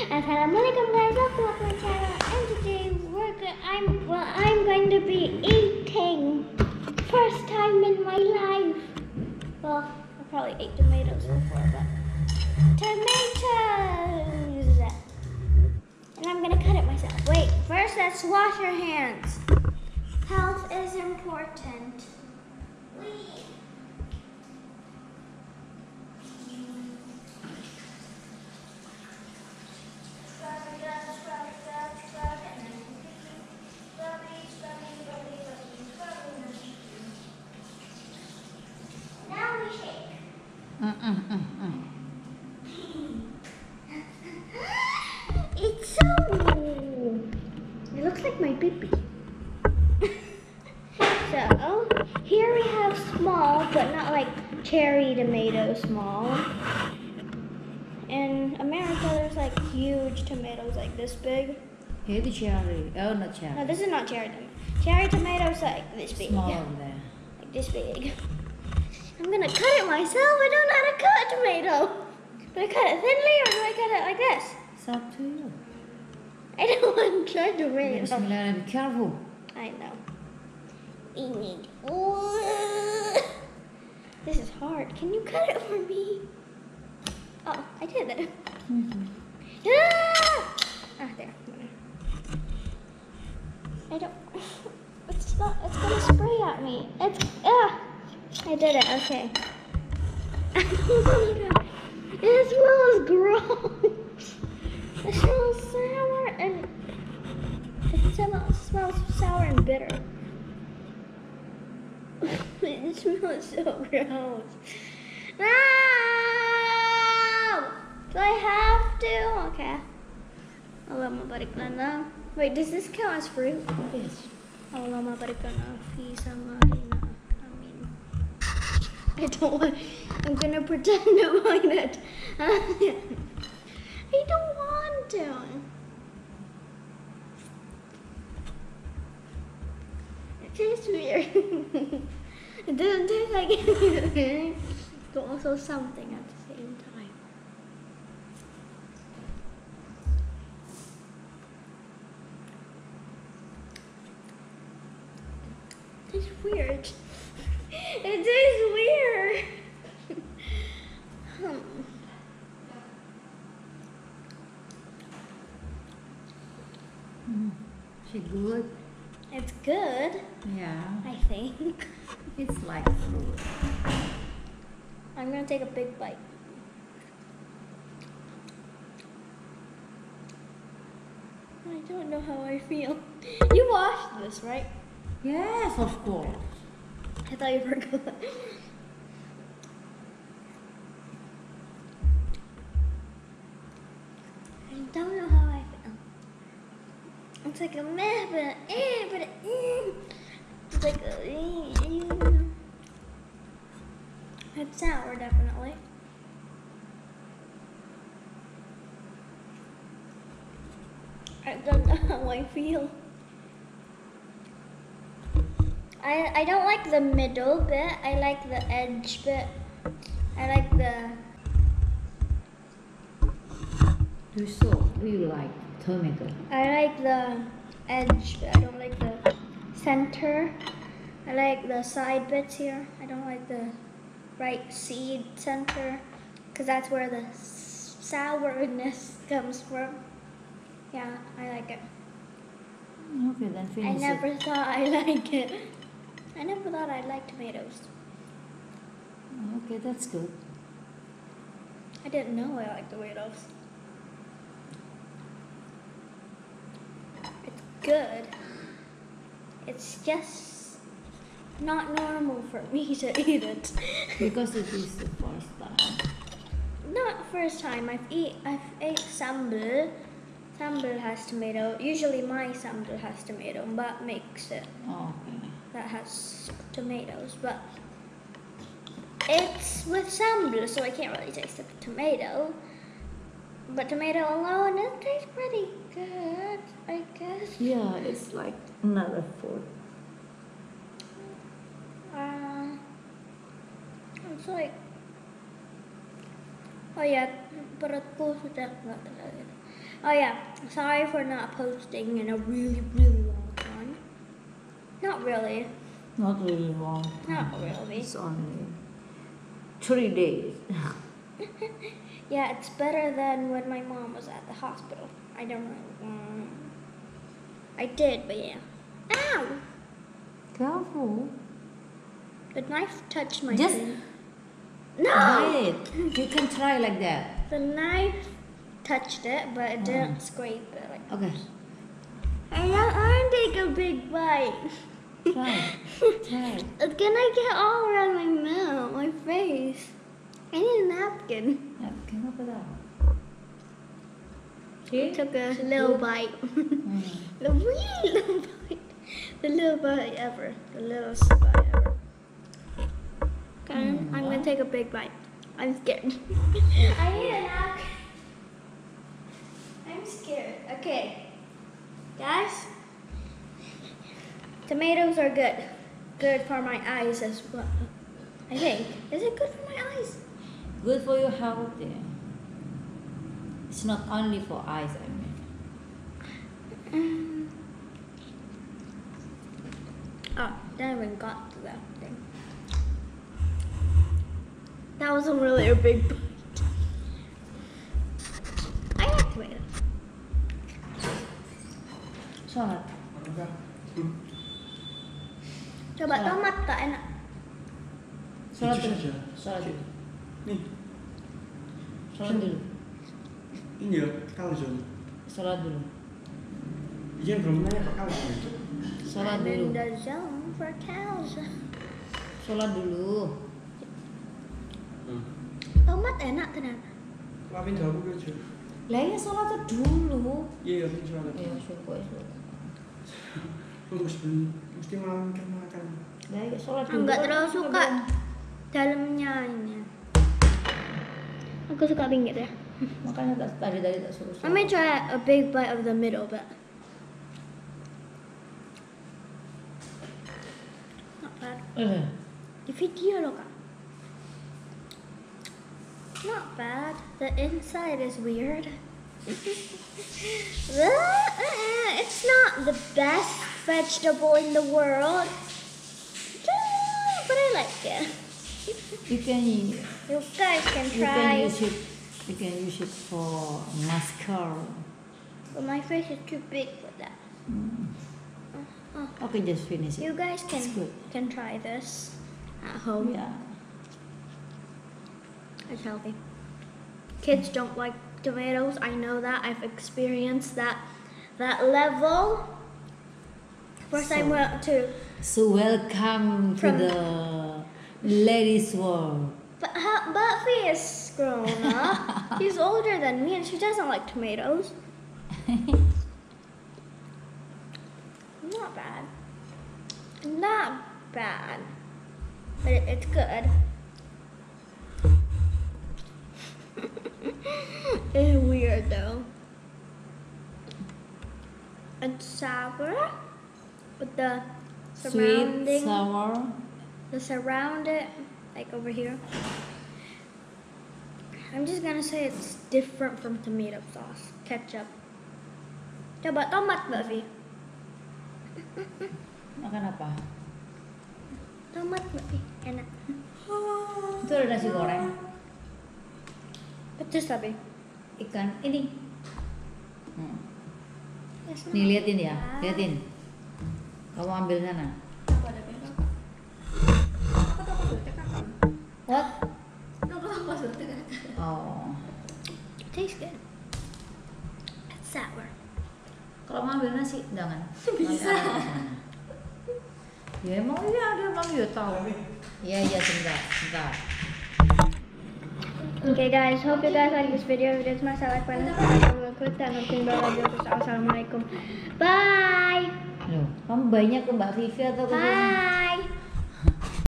Assalamualaikum guys, welcome back to my channel. And today I'm going to be eating first time in my life. Well, I probably ate tomatoes before, but tomatoes. And I'm gonna cut it myself. Wait, first let's wash our hands. Health is important. It's so... It looks like my baby. So, here we have small, but not like cherry tomato small. In America, there's like huge tomatoes like this big. Here's the cherry. Oh, not cherry. No, this is not cherry tomato. Cherry tomatoes like this big. Small there. Like this big. I'm gonna cut it myself. I don't know how to cut a tomato. Do I cut it thinly or do I cut it like this? It's up to you. I don't want to try to raise. Bismillah, be careful. I know. This is hard. Can you cut it for me? Oh, I did it. Ah, there. I don't. It's not. It's gonna spray at me. I did it. Okay. It smells gross. It smells sour and it smells sour and bitter. It smells so gross. No! Do I have to? Okay. Allah mabalik na na. Wait, does this count as fruit? Yes. Allah mabalik na na. Fi sama hina. I don't want. I'm gonna pretend to find it. I don't want to. It tastes weird. It doesn't taste like anything, but also something at the same time. It tastes weird. It tastes weird. She good? It's good, Yeah. I think. It's like fruit. I'm gonna take a big bite. I don't know how I feel. You washed this, right? Yes, of course. I thought you forgot. I don't know how I feel. It's like a meh, but it's like it's sour, definitely. I don't know how I feel. I don't like the middle bit. I like the edge bit. I like the... Do you like tomato? I like the edge bit. I don't like the center. I like the side bits here. I don't like the right seed center because that's where the sourness comes from. Yeah, I like it. Okay, then I finish it. never thought I like it. I never thought I'd like tomatoes. Okay, that's good. I didn't know I liked tomatoes. It's good. It's just not normal for me to eat it. Because it is the first time. Not first time. I've ate sambal. Sambal has tomato. Usually my sambal has tomato, but makes it. Okay. That has tomatoes, but it's with sambal, so I can't really taste the tomato. But tomato alone, it tastes pretty good, I guess. Yeah, it's like another food. It's like, oh yeah, perutku sudah nggak terlalu. Oh yeah, sorry for not posting in a really, really long time. Not really. Not really long. Not really. It's only 3 days. Yeah, it's better than when my mom was at the hospital. I don't know. I did, but yeah. Ow! Careful. The knife touched my Just finger. Bite No! it. You can try like that. The knife touched it, but it didn't scrape it. Like, Okay. I don't want to take a big bite. Try. Try. It's gonna get all around my mouth, my face. I need a napkin. Yeah, can you put that? I See? took a Is it little good? bite. Mm. The wee little bite. The little bite ever. The littlest bite ever. Okay, I'm gonna take a big bite. I'm scared. I need a napkin. I'm scared. Okay. Guys, tomatoes are good. Good for my eyes as well. I think. Is it good for my eyes? Good for your health. Yeah. It's not only for eyes, I mean. Oh, then we got to that thing. That wasn't really a big bite. I like tomatoes. Salad. Coba Salah. tomat tak enak. Salad Jujur dulu. saja. Salad dulu. Nih, Salad dulu. ini ya kalzun. Salad dulu. Iyan belum nanya apa kalzun itu. Salad I'm in dulu. the zone for cows. Salad dulu. Tomat enak kenapa? Lapin daun aja. Lah ya salad dulu. Iya, ini soalnya. Ya syukur ya. Mesti makan. Lah ya salad dulu. Enggak terlalu suka dalamnya ini. Aku suka pinggir ya. Makanya tadi tak suruh. Let me try a big bite of the middle, but not bad. Di video loh kak. Not bad. The inside is weird. It's not the best vegetable in the world, but I like it. You can You guys can try. use it. You can use it for mascara. But my face is too big for that. Okay, just finish it. You guys It's good. can try this at home. Yeah. It's healthy. Kids don't like tomatoes. I know that. I've experienced that level. First I So- went to, So welcome to From- the ladies' world. but Buffy is grown up. She's older than me, and she doesn't like tomatoes. Not bad. Not bad. But it's good. It's weird though. It's sour, but the Sweet, surrounding, sour. the surrounded, like over here. I'm just gonna say it's different from tomato sauce, ketchup. Coba tomat, Mbak Vi. Makan apa? Tomat, Mbak Vi. Enak. Itu ada nasi goreng. Pedes tapi. Ikan ini. Yes, Nih liatin ya, liatin. Kamu ambil sana. What? Oh. Tastes good. It's sour. Kalau mau ambil nasi, jangan. Bisa. Ya emang iya, dia emang ya tahu. Iya iya sebentar. Okay guys, hope you guys like this video. If it is masalah panas, click that notification bell radio. Assalamualaikum. Bye. Loh, kamu banyak ke Mbak Vivi atau ke sini? Bye.